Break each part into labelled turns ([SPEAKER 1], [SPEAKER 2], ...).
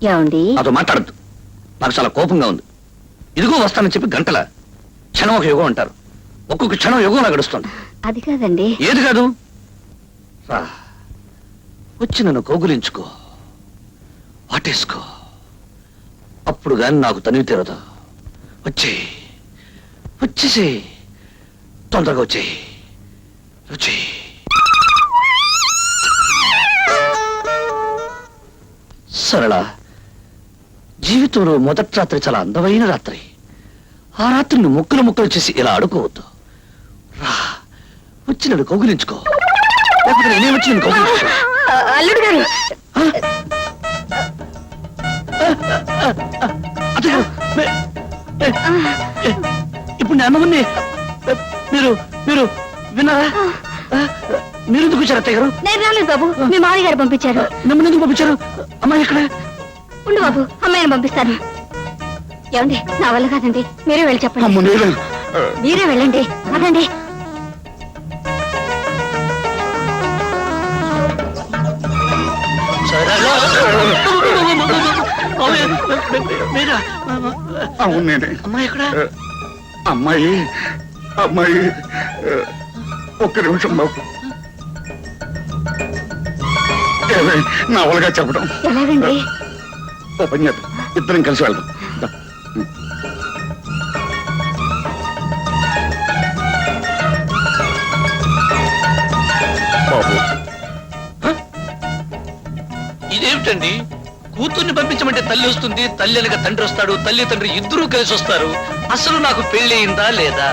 [SPEAKER 1] ఏమండి?
[SPEAKER 2] నాతో మాట్లాడద్దు. నాకు చాలా కోపంగా ఉంది. ఇదిగో వస్తానని చెప్పి గంటల క్షణం ఒక యుగం అంటారు. ఒక్కొక్క క్షణం యుగంలా గడుస్తుంది.
[SPEAKER 1] అది కాదండి.
[SPEAKER 2] ఏది కాదు? రా, వచ్చి నన్ను కౌగులించుకో, వాటేసుకో. అప్పుడు గాని నాకు తనివి తీరదు. వచ్చేసి తొందరగా వచ్చి సరళ, జీవితంలో మొదటి రాత్రి చాలా అందమైన రాత్రి. ఆ రాత్రిని ముక్కలు చేసి ఇలా ఆడుకోవద్దు. రా, వచ్చి నన్ను కౌగులించుకో. లేకపోతే నేనే వచ్చి నేను కౌగులించుకో.
[SPEAKER 1] అల్లుడు గారు,
[SPEAKER 2] ఇప్పుడు నేను అన్నవన్నీ మీరు విన్నారా? మీరు ఎందుకు వచ్చారు అత్తయ్య గారు?
[SPEAKER 1] నేను రాలేదు బాబు, మీ మామయ్య గారు పంపించారు.
[SPEAKER 2] మిమ్మల్ని ఎందుకు పంపించారు? అమ్మాయి ఎక్కడ?
[SPEAKER 1] ఉండు బాబు, అమ్మాయిని పంపిస్తాను. ఏమండి, నా వల్ల కాదండి, మీరే వెళ్ళి చెప్పండి. మీరే వెళ్ళండి, అదండి.
[SPEAKER 3] అవును నేనే.
[SPEAKER 2] అమ్మాయి ఎక్కడ?
[SPEAKER 3] అమ్మాయి ఒక్క నిమిషం బాబు. నా వాళ్ళగా చెప్పడం
[SPEAKER 1] ఎలాగండి?
[SPEAKER 3] ఓ పని చేద్దాం, ఇద్దరం కలిసి వెళ్దాం. దా. బాబు,
[SPEAKER 2] ఇదేమిటండి? కూతుర్ని పంపించమంటే తల్లి వస్తుంది, తల్లి అనగా తండ్రి వస్తాడు, తల్లి తండ్రి ఇద్దరూ కలిసి వస్తారు. అసలు నాకు పెళ్లి అయిందా లేదా?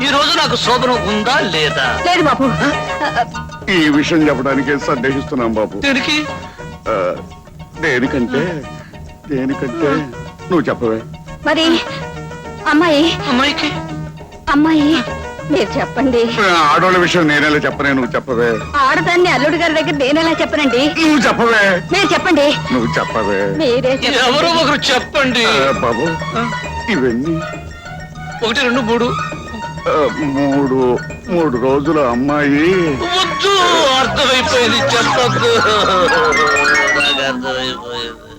[SPEAKER 2] ఈ రోజు నాకు శోభనం ఉందా లేదా?
[SPEAKER 1] లేదు బాబు.
[SPEAKER 3] ఈ విషయం చెప్పడానికే సందేహిస్తున్నాం బాబు.
[SPEAKER 2] దేనికి?
[SPEAKER 3] దేనికంటే నువ్వు చెప్పవే.
[SPEAKER 1] మరి అమ్మాయి
[SPEAKER 2] అమ్మాయికి
[SPEAKER 1] మీరు చెప్పండి.
[SPEAKER 3] ఆడవాళ్ళ విషయం నేనేలా చెప్పనే, నువ్వు చెప్పవే.
[SPEAKER 1] ఆడదాన్ని అల్లుడు గారి దగ్గర నేనెలా చెప్పనండి?
[SPEAKER 3] నువ్వు చెప్పవే.
[SPEAKER 1] మీరు చెప్పండి.
[SPEAKER 3] నువ్వు చెప్పవే.
[SPEAKER 1] మీరే
[SPEAKER 2] ఎవరో ఒకరు చెప్పండి.
[SPEAKER 3] బాబు, ఇవన్నీ
[SPEAKER 2] 1 2 3
[SPEAKER 3] మూడు రోజుల అమ్మాయి.
[SPEAKER 2] వద్దు, అర్థమైపోయింది, చెప్పద్దు. నాకు అర్థమైపోయింది.